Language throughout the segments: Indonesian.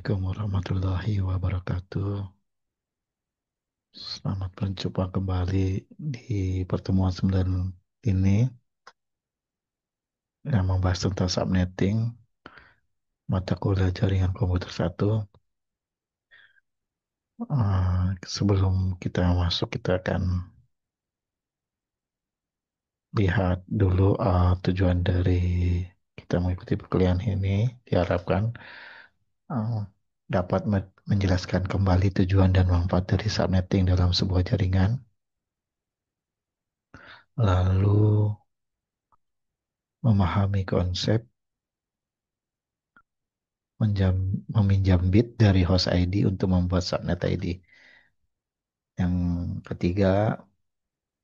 Assalamualaikum warahmatullahi wabarakatuh. Selamat berjumpa kembali di pertemuan 9 ini yang membahas tentang subnetting, mata kuliah jaringan komputer satu. Sebelum kita masuk, kita akan lihat dulu tujuan dari kita mengikuti perkuliahan ini. Diharapkan uh, dapat menjelaskan kembali tujuan dan manfaat dari subnetting dalam sebuah jaringan. Lalu memahami konsep meminjam bit dari host ID untuk membuat subnet ID. Yang ketiga,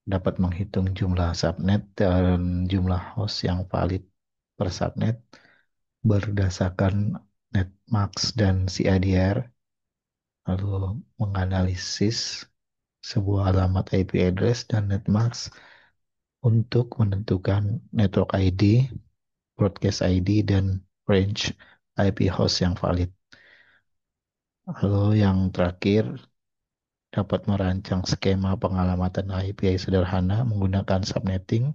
dapat menghitung jumlah subnet dan jumlah host yang valid per subnet berdasarkan netmax dan CIDR, lalu menganalisis sebuah alamat IP address dan netmax untuk menentukan network ID, broadcast ID, dan range IP host yang valid. Lalu yang terakhir, dapat merancang skema pengalamatan API sederhana menggunakan subnetting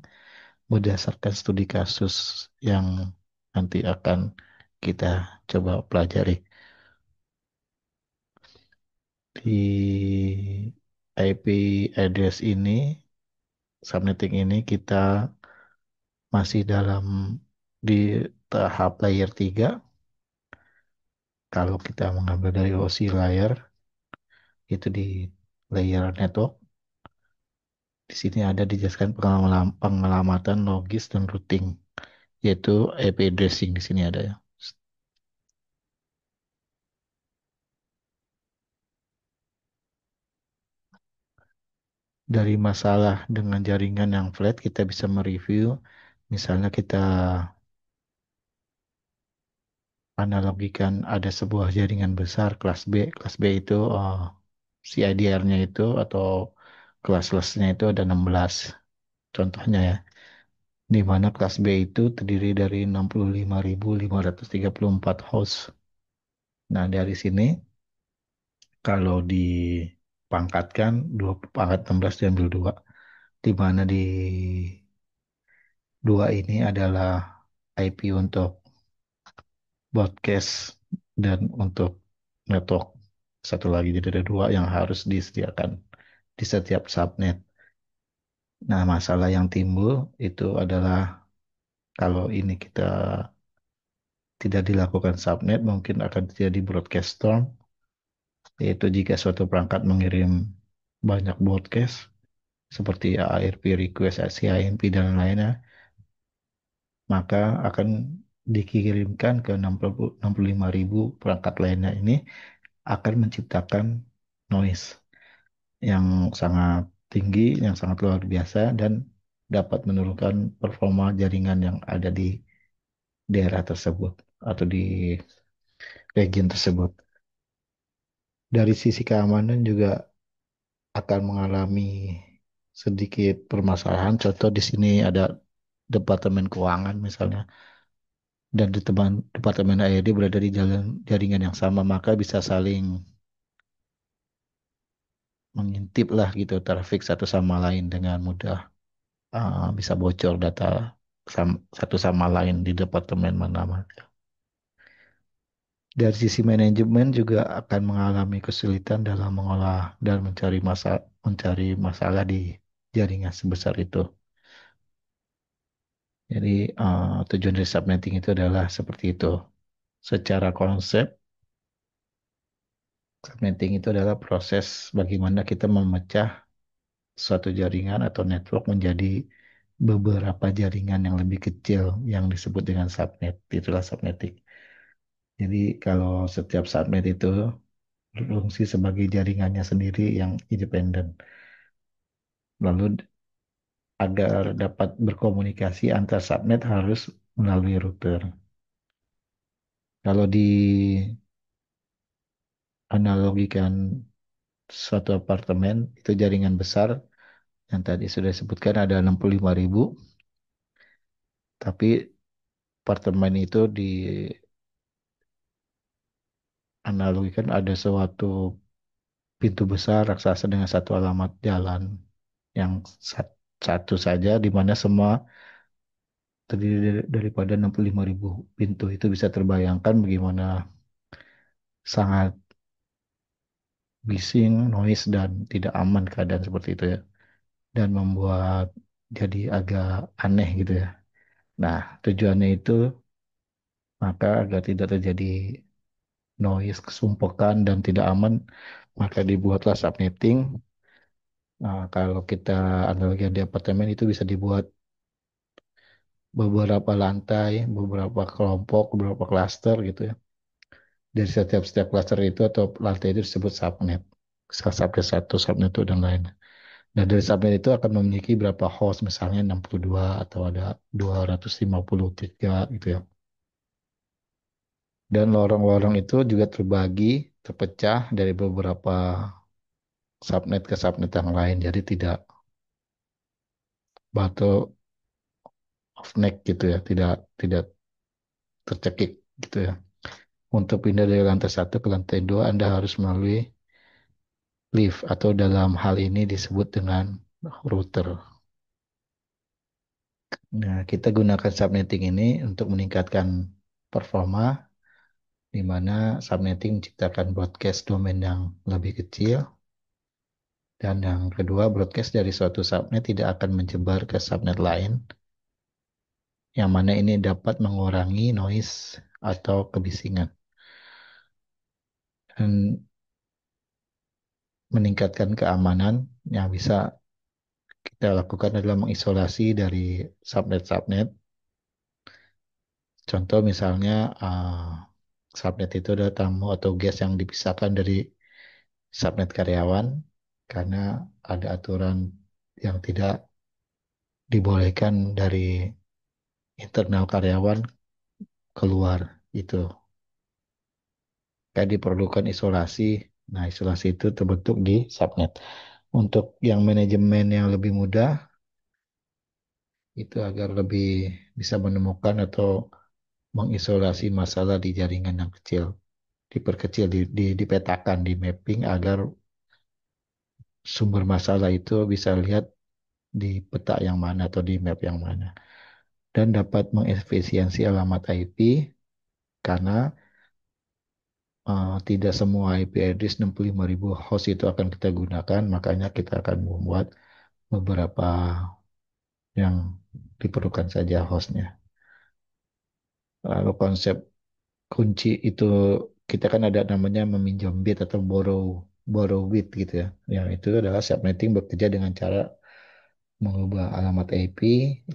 berdasarkan studi kasus yang nanti akan kita coba pelajari. Di IP address ini, subnetting ini kita masih di tahap layer 3. Kalau kita mengambil dari OC layer, itu di layer network. Di sini ada dijelaskan pengelamatan logis dan routing, yaitu IP addressing di sini ada ya. Dari masalah dengan jaringan yang flat, kita bisa mereview, misalnya kita analogikan ada sebuah jaringan besar kelas B. Kelas B itu CIDR-nya itu atau kelas-kelasnya itu ada 16. Contohnya ya, di mana kelas B itu terdiri dari 65.534 host. Nah, dari sini kalau dipangkatkan 2 pangkat 16 diambil 2, di mana di 2 ini adalah IP untuk broadcast dan untuk network. Satu lagi, jadi ada 2 yang harus disediakan di setiap subnet. Nah, masalah yang timbul itu adalah kalau ini kita tidak dilakukan subnet, mungkin akan terjadi broadcast storm, yaitu jika suatu perangkat mengirim banyak broadcast seperti ARP request, CIMP, dan lainnya, maka akan dikirimkan ke 65.000 perangkat lainnya. Ini akan menciptakan noise yang sangat tinggi, yang sangat luar biasa, dan dapat menurunkan performa jaringan yang ada di daerah tersebut atau di region tersebut. Dari sisi keamanan juga akan mengalami sedikit permasalahan. Contoh di sini ada Departemen Keuangan misalnya, dan di Departemen ARD berada di jaringan yang sama, maka bisa saling mengintip lah gitu trafik satu sama lain dengan mudah. Bisa bocor data satu sama lain di departemen mana-mana. Dari sisi manajemen juga akan mengalami kesulitan dalam mengolah dan mencari masalah di jaringan sebesar itu. Jadi tujuan dari subnetting itu adalah seperti itu. Secara konsep, subnetting itu adalah proses bagaimana kita memecah suatu jaringan atau network menjadi beberapa jaringan yang lebih kecil yang disebut dengan subnet. Itulah subnetting. Jadi kalau setiap subnet itu berfungsi sebagai jaringannya sendiri yang independen. Lalu agar dapat berkomunikasi antar subnet harus melalui router. Kalau dianalogikan suatu apartemen, itu jaringan besar yang tadi sudah disebutkan ada 65.000, tapi apartemen itu analogikan ada suatu pintu besar raksasa dengan satu alamat jalan yang satu saja di mana semua terdiri daripada 65.000 pintu. Itu bisa terbayangkan bagaimana sangat bising, noise, dan tidak aman keadaan seperti itu ya. Dan membuat jadi agak aneh gitu ya. Nah, tujuannya itu maka agar tidak terjadi noise, kesumpekan, dan tidak aman, maka dibuatlah subnetting. Nah, kalau kita analogi di apartemen itu bisa dibuat beberapa lantai, beberapa kelompok, beberapa klaster gitu ya. Dari setiap klaster itu atau lantai itu disebut subnet. Subnet satu, subnet itu dan lain. Nah, dari subnet itu akan memiliki berapa host, misalnya 62 atau ada 253 gitu ya. Dan lorong-lorong itu juga terbagi, terpecah dari beberapa subnet ke subnet yang lain. Jadi tidak battle of neck gitu ya, tidak tidak tercekik gitu ya. Untuk pindah dari lantai satu ke lantai dua, Anda harus melalui lift atau dalam hal ini disebut dengan router. Nah, kita gunakan subnetting ini untuk meningkatkan performa, di mana subnetting menciptakan broadcast domain yang lebih kecil, dan yang kedua, broadcast dari suatu subnet tidak akan menyebar ke subnet lain, yang mana ini dapat mengurangi noise atau kebisingan. Dan meningkatkan keamanan yang bisa kita lakukan adalah mengisolasi dari subnet-subnet. Contoh misalnya subnet itu ada tamu atau guest yang dipisahkan dari subnet karyawan karena ada aturan yang tidak dibolehkan dari internal karyawan keluar itu. Kayak diperlukan isolasi. Nah, isolasi itu terbentuk di subnet. Untuk yang manajemen yang lebih mudah, itu agar lebih bisa menemukan atau mengisolasi masalah di jaringan yang kecil. Diperkecil, dipetakan, di mapping agar sumber masalah itu bisa lihat di peta yang mana atau di map yang mana. Dan dapat mengefisiensi alamat IP karena tidak semua IP address 65.000 host itu akan kita gunakan, makanya kita akan membuat beberapa yang diperlukan saja hostnya. Lalu konsep kunci itu kita kan ada namanya meminjam bit atau borrow bit gitu ya. Yang itu adalah subnetting bekerja dengan cara mengubah alamat IP,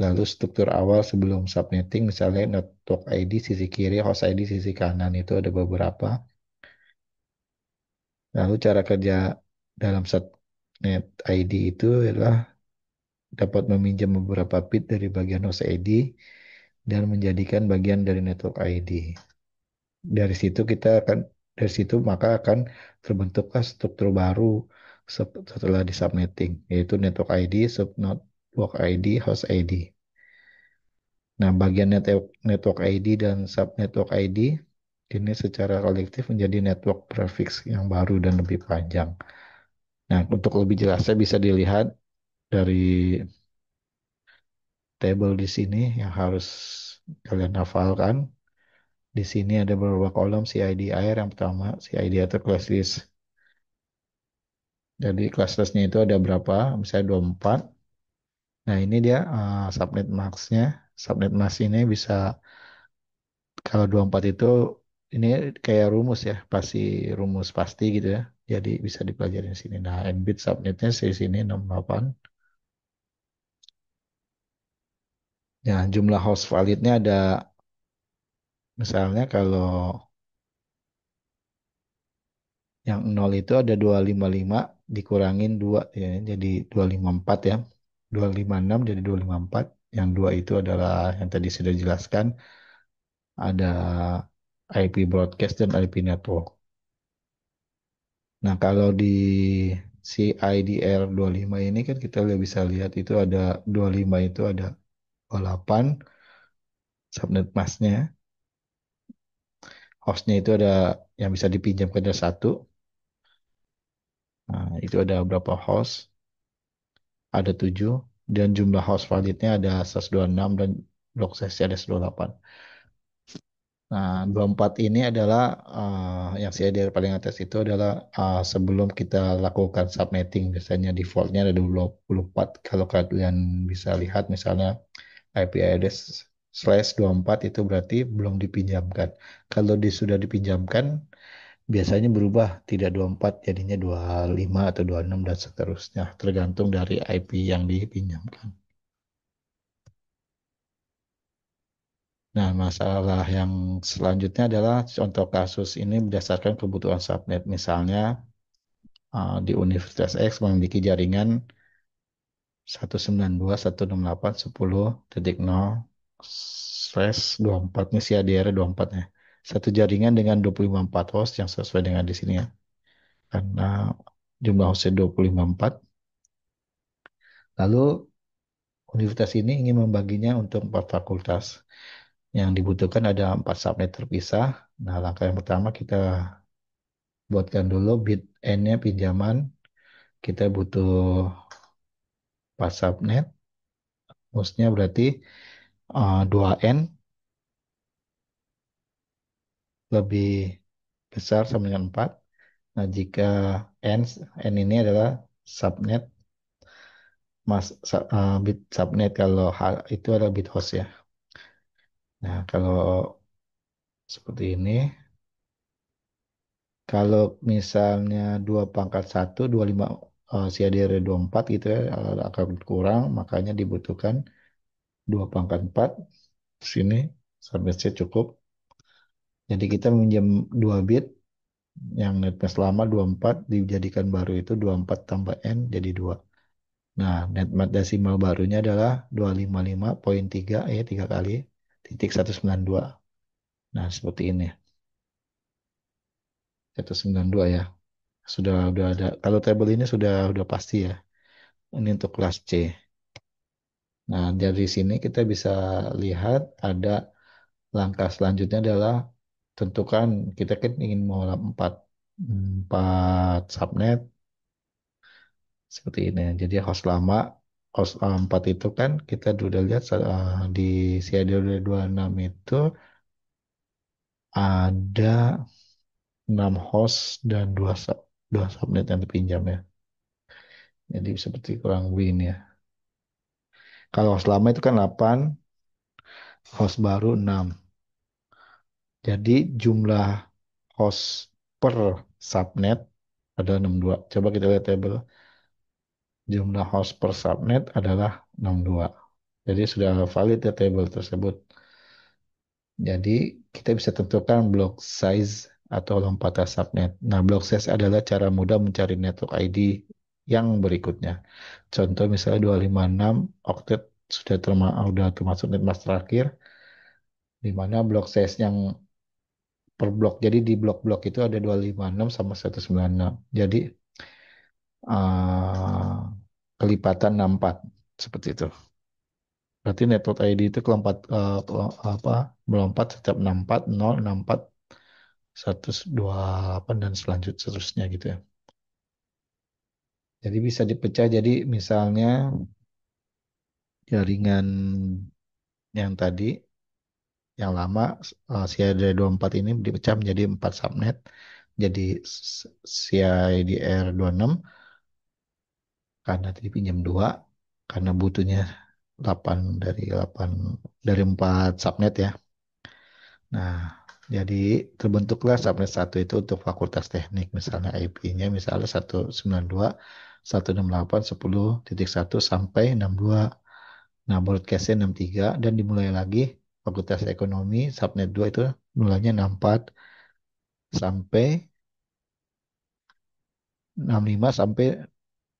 lalu struktur awal sebelum subnetting, misalnya network ID sisi kiri, host ID sisi kanan itu ada beberapa. Lalu cara kerja dalam subnet ID itu adalah dapat meminjam beberapa bit dari bagian host ID dan menjadikan bagian dari network ID. Dari situ kita akan dari situ maka akan terbentuklah struktur baru setelah di subnetting, yaitu network ID, subnetwork ID, host ID. Nah, bagian network ID dan subnetwork ID ini secara kolektif menjadi network prefix yang baru dan lebih panjang. Nah, untuk lebih jelasnya bisa dilihat dari tabel di sini yang harus kalian hafalkan. Di sini ada beberapa kolom CID air. Yang pertama, CID atau class list. Jadi class listnya itu ada berapa? Misalnya 24. Nah, ini dia subnet max-nya. Subnet max ini bisa, kalau 24 itu, ini kayak rumus ya, pasti rumus pasti gitu ya. Jadi bisa dipelajari di sini. Nah, nbit subnetnya di sini 68. Ya, jumlah host validnya ada, misalnya kalau yang 0 itu ada 255 dikurangin 2 ya, jadi 254 ya. 256 jadi 254. Yang 2 itu adalah yang tadi sudah dijelaskan, ada IP broadcast dan IP network. Nah, kalau di CIDR 25 ini kan kita bisa lihat itu ada 25 itu ada 28 subnet masknya. Hostnya itu ada yang bisa dipinjamkan ada satu. Nah, itu ada berapa host? Ada 7. Dan jumlah host validnya ada 126 dan block size ada 128. Nah, 24 ini adalah yang saya dari paling atas itu adalah sebelum kita lakukan subnetting. Biasanya defaultnya ada 24. Kalau kalian bisa lihat misalnya IP address /24 itu berarti belum dipinjamkan. Kalau sudah dipinjamkan, biasanya berubah tidak 24 jadinya 25 atau 26 dan seterusnya. Tergantung dari IP yang dipinjamkan. Nah, masalah yang selanjutnya adalah contoh kasus ini berdasarkan kebutuhan subnet. Misalnya di Universitas X memiliki jaringan 192.168.10.0/24 ini si ADR 24 ya. Satu jaringan dengan 25 host yang sesuai dengan di sini ya. Karena jumlah hostnya 25. Lalu universitas ini ingin membaginya untuk 4 fakultas. Yang dibutuhkan ada 4 subnet terpisah. Nah, langkah yang pertama kita buatkan dulu bit N-nya pinjaman. Kita butuh 4 subnet. Hostnya berarti 2N lebih besar sama dengan 4. Nah, jika N, N ini adalah subnet, bit subnet kalau H itu adalah bit host ya. Nah, kalau seperti ini, kalau misalnya 2 pangkat 1, 25, CADR 24 gitu ya, akan kurang, makanya dibutuhkan 2 pangkat 4. Sini, subnetnya cukup. Jadi kita meminjam 2 bit, yang netmask lama 24, dijadikan baru itu 24 tambah N jadi 2. Nah, netmask desimal barunya adalah 255,3 ya, 3 kali, titik 192. Nah, seperti ini. 192 ya. Sudah ada. Kalau tabel ini sudah pasti ya. Ini untuk kelas C. Nah, dari sini kita bisa lihat ada langkah selanjutnya adalah tentukan kita kan ingin mau empat subnet seperti ini. Jadi host lama, host 4 itu kan kita sudah lihat di CID 26 itu ada 6 host dan 2 subnet yang dipinjam ya. Jadi seperti kurang lebih ini ya. Kalau host lama itu kan 8, host baru 6. Jadi jumlah host per subnet ada 62. Coba kita lihat tabel. Jumlah host per subnet adalah 62. Jadi sudah valid ya tabel tersebut. Jadi kita bisa tentukan block size atau lompatan subnet. Nah, block size adalah cara mudah mencari network ID yang berikutnya. Contoh misalnya 256 octet sudah termasuk netmask terakhir, di mana block size yang per blok. Jadi di blok-blok itu ada 256 sama 196. Jadi eh, kelipatan 64 seperti itu. Berarti network ID itu apa melompat setiap 64, 0, 64, 128 dan seterusnya gitu ya. Jadi bisa dipecah jadi misalnya jaringan yang tadi yang lama CIDR 24 ini dipecah menjadi 4 subnet. Jadi CIDR 26 karena tadi pinjam 2 karena butuhnya 8 dari 4 subnet ya. Nah, jadi terbentuklah subnet satu itu untuk fakultas teknik. Misalnya IP-nya misalnya 192.168.10.1 sampai 62. Nah, broadcast-nya 63 dan dimulai lagi fakultas ekonomi subnet 2 itu mulainya 64 sampai 65 sampai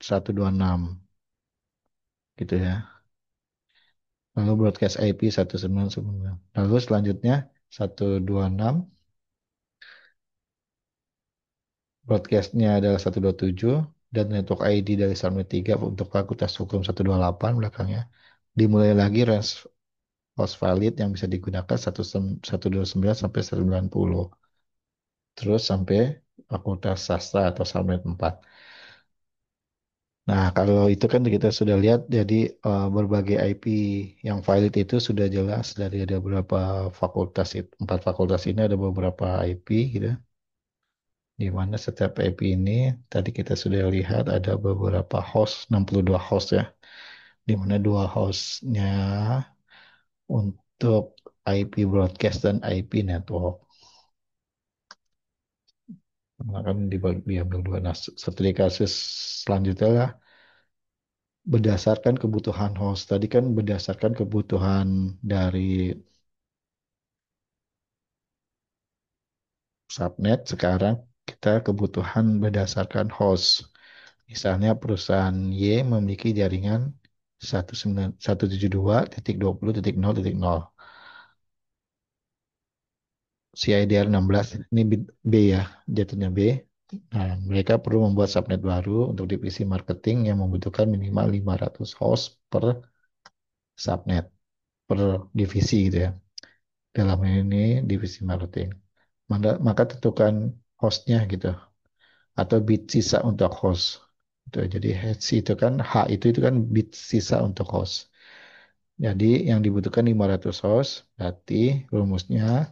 126 gitu ya. Lalu broadcast IP 199. Lalu selanjutnya 126, broadcastnya adalah 127, dan network ID dari subnet 3 untuk fakultas hukum 128 belakangnya. Dimulai lagi range host valid yang bisa digunakan 129 sampai 190. terus sampai Fakultas Sastra atau subnet 4. Nah, kalau itu kan kita sudah lihat, jadi berbagai IP yang valid itu sudah jelas dari ada beberapa fakultas, 4 fakultas ini ada beberapa IP gitu, di mana setiap IP ini tadi kita sudah lihat ada beberapa host, 62 host ya, di mana dua hostnya untuk IP broadcast dan IP network. Nah, kan diambil dua. Nah, seperti kasus selanjutnya lah, berdasarkan kebutuhan host. Tadi kan berdasarkan kebutuhan dari subnet, sekarang kita kebutuhan berdasarkan host. Misalnya perusahaan Y memiliki jaringan 172.20.0.0. CIDR 16 ini B ya, jatuhnya B. Nah, mereka perlu membuat subnet baru untuk divisi marketing yang membutuhkan minimal 500 host per subnet, per divisi gitu ya. Dalam ini divisi marketing. Maka tentukan hostnya gitu, atau bit sisa untuk host. Itu, jadi H itu kan H itu kan bit sisa untuk host. Jadi yang dibutuhkan 500 host, berarti rumusnya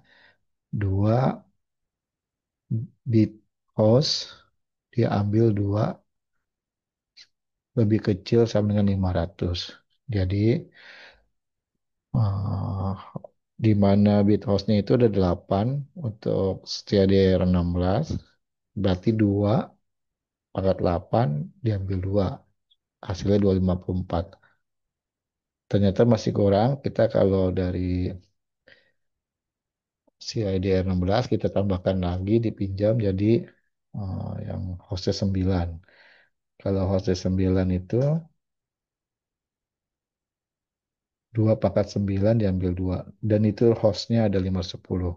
2 bit host diambil 2 lebih kecil sama dengan 500. Jadi eh, di mana bit hostnya itu ada 8 untuk STDR 16, berarti 2 pangkat 8 diambil 2, hasilnya 254. Ternyata masih kurang, kita kalau dari CIDR 16 kita tambahkan lagi dipinjam jadi yang hostnya 9. Kalau hostnya 9 itu 2 pangkat 9 diambil 2. Dan itu hostnya ada 510.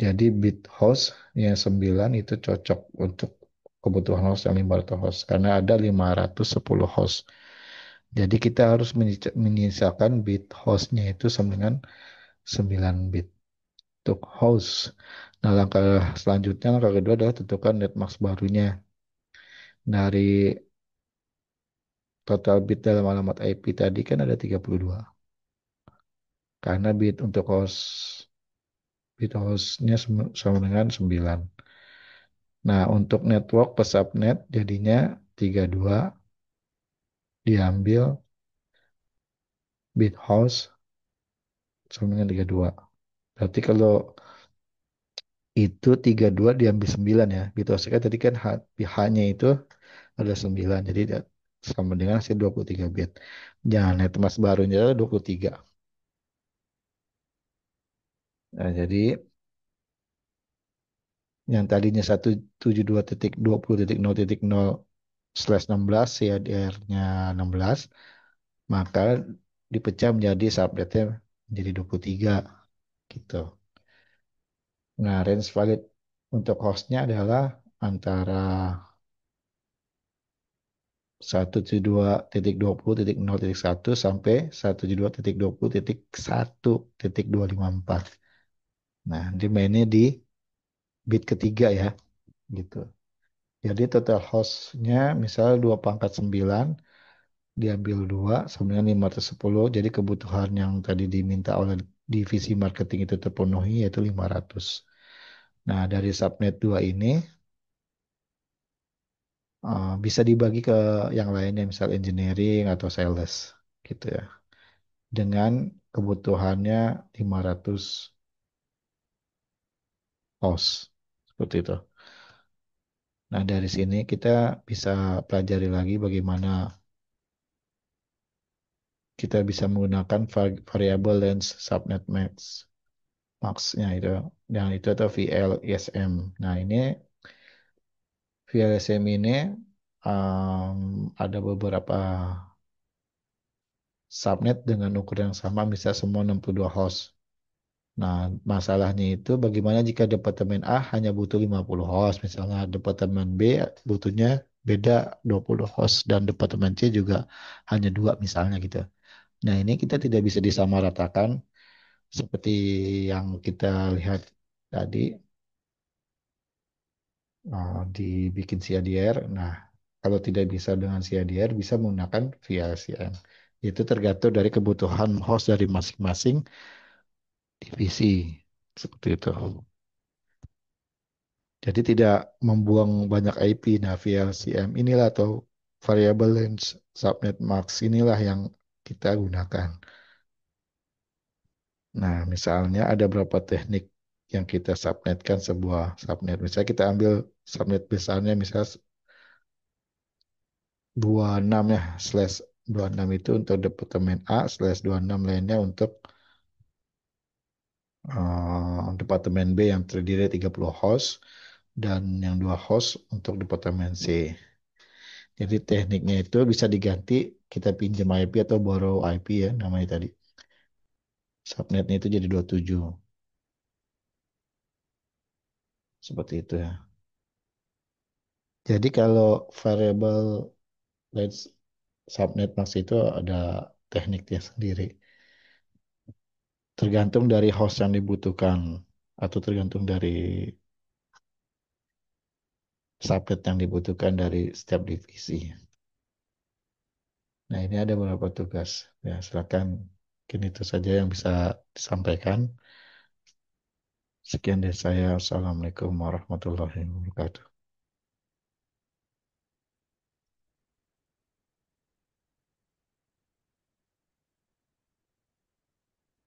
Jadi bit host yang 9 itu cocok untuk kebutuhan host yang 500 host. Karena ada 510 host. Jadi kita harus menyisakan bit hostnya itu sama dengan 9 bit untuk host. Nah, langkah selanjutnya, langkah kedua adalah tentukan netmax barunya. Dari total bit dalam alamat IP tadi kan ada 32. Karena bit hostnya sama dengan 9. Nah, untuk network per subnet jadinya 32 diambil bit host sama dengan 32. Berarti kalau itu 32 diambil 9 ya. Bit hostnya kan tadi kan H-nya itu ada 9. Jadi sama dengan hasil 23 bit. Jangan netmask barunya adalah 23. Nah, jadi yang tadinya 172.20.0.0/16 CADR-nya 16, maka dipecah menjadi subnetnya menjadi 23 gitu. Nah, range valid untuk hostnya adalah antara 172.20.0.1 sampai 172.20.1.254. Nah, di mainnya di bit ketiga ya, gitu. Jadi total hostnya misalnya 2 pangkat 9 diambil 2 sama dengan 510. Jadi kebutuhan yang tadi diminta oleh divisi marketing itu terpenuhi yaitu 500. Nah, dari subnet 2 ini bisa dibagi ke yang lainnya, misal engineering atau sales gitu ya. Dengan kebutuhannya 500 host. Seperti itu. Nah, dari sini kita bisa pelajari lagi bagaimana kita bisa menggunakan variable length subnet max-nya itu. Dan itu atau VLSM. Nah, ini VLSM ini ada beberapa subnet dengan ukuran yang sama, bisa semua 62 host. Nah, masalahnya itu bagaimana jika departemen A hanya butuh 50 host, misalnya departemen B butuhnya beda 20 host, dan departemen C juga hanya 2 misalnya gitu. Nah, ini kita tidak bisa disamaratakan seperti yang kita lihat tadi. dibikin CADR. Nah, kalau tidak bisa dengan CADR, bisa menggunakan VLCM. Itu tergantung dari kebutuhan host dari masing-masing divisi. Seperti itu. Jadi tidak membuang banyak IP. Nah, VLCM inilah atau Variable Length Subnet Max inilah yang kita gunakan. Nah, misalnya ada berapa teknik yang kita subnetkan sebuah subnet. Misalnya kita ambil subnet besarnya, misalnya 26 ya, slash 26 itu untuk departemen A, slash 26 lainnya untuk departemen B yang terdiri dari 30 host, dan yang dua host untuk departemen C. Jadi tekniknya itu bisa diganti, kita pinjam IP atau borrow IP ya namanya tadi. Subnetnya itu jadi 27. Seperti itu ya. Jadi kalau variable length subnet max itu ada tekniknya sendiri. Tergantung dari host yang dibutuhkan atau tergantung dari subnet yang dibutuhkan dari setiap divisi. Nah, ini ada beberapa tugas. Ya, silakan. Mungkin itu saja yang bisa disampaikan. Sekian dari saya. Assalamualaikum warahmatullahi wabarakatuh.